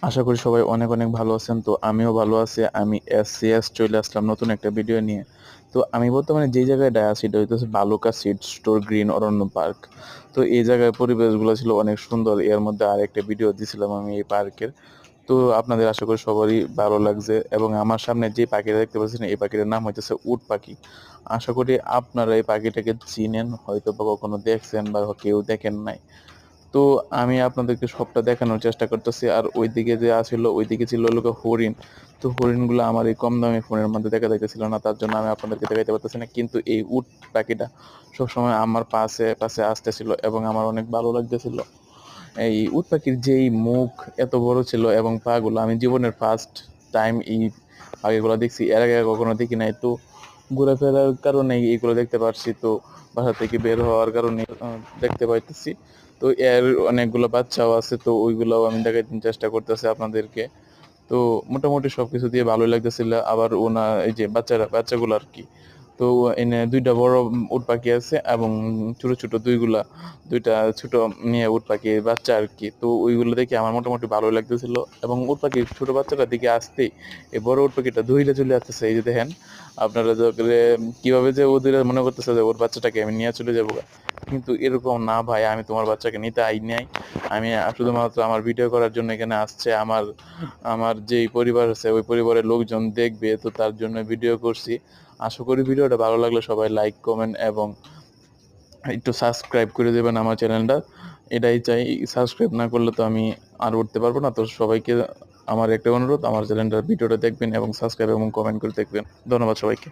আশা করি সবাই অনেক অনেক ভালো আছেন। তো আমিও ভালো আছি। আমি এসসিএস চলে আসলাম নতুন একটা ভিডিও নিয়ে। তো আমি বর্তমানে যেই জায়গাটায় আছি এটা হইতেছে বালুকা সিড স্টোর গ্রিন অরণ্য পার্ক। তো এই জায়গার পরিবেশগুলো ছিল অনেক সুন্দর। এর মধ্যে আরেকটা ভিডিও দিছিলাম আমি এই পার্কের। তো আপনাদের আশা করি সবারই ভালো লাগছে এবং আমার সামনে যে পাখিটা দেখতে পাচ্ছেন এই পাখিটার নাম হইতেছে উট পাখি। আশা করি আপনারা এই পাখিটাকে চিনেন, হয়তো বা কখনো দেখছেন বা কেউ দেখেন নাই। তো আমি আপনাদেরকে সবটা দেখানোর চেষ্টা করতেছি। আর ওইদিকে যে আছিল ওইদিকে ছিল হলো গিয়ে হরিণ। তো হরিণগুলো আমার এই কম দামি ফোনের মধ্যে দেখা যাইতেছিল না, তার জন্য আমি আপনাদেরকে দেখাইতে পারতেছি না। কিন্তু এই উট পাখিটা সবসময় আমার পাশে পাশে আসতেছিল এবং আমার অনেক ভালো লাগতেছিল। এই উট পাখির যেই মুখ এত বড় ছিল এবং পাগুলো, আমি জীবনের ফার্স্ট টাইম এই পাখিগুলো দেখছি, এর আগে কখনো দেখি নাই। তো ঘোরাফেরার কারণে এইগুলো দেখতে পারছি। তো বাসা থেকে বের হওয়ার কারণে দেখতে পাইতেছি। তো এর অনেকগুলো বাচ্চাও আছে, তো ওইগুলোও আমি দেখাইতে চেষ্টা করতেছি আপনাদেরকে। তো মোটামুটি সবকিছু দিয়ে ভালোই লাগতেছিল। আবার এই যে বাচ্চাগুলো আর কি। তো এনে দুইটা বড় উট পাখি আছে এবং ছোট ছোট দুইটা ছোট মেয়ে উট পাখির বাচ্চা আর কি। তো ওইগুলো দেখে আমার মোটামুটি ভালোই লাগতেছিল এবং উট পাখির ছোট বাচ্চাটার দিকে আসতেই এই বড় উট পাখিটা ধুইলে চলে আসতেছে। এই যে দেখেন আপনারা কিভাবে যে ওদের মনে করতেছে যে ওর বাচ্চাটাকে আমি নিয়ে চলে যাবো, কিন্তু এরকম না ভাই, আমি তোমার বাচ্চাকে নিতে আই নাই। আমি শুধুমাত্র আমার ভিডিও করার জন্য এখানে আসছে। আমার আমার যেই পরিবার আছে ওই পরিবারের লোকজন দেখবে, তো তার জন্য ভিডিও করছি। আশা করি ভিডিওটা ভালো লাগলে সবাই লাইক কমেন্ট এবং একটু সাবস্ক্রাইব করে দেবেন আমার চ্যানেলটা। এটাই চাই। সাবস্ক্রাইব না করলে তো আমি আর উঠতে পারবো না। তো সবাইকে আমার একটা অনুরোধ, আমার চ্যানেলটার ভিডিওটা দেখবেন এবং সাবস্ক্রাইব এবং কমেন্ট করে দেখবেন। ধন্যবাদ সবাইকে।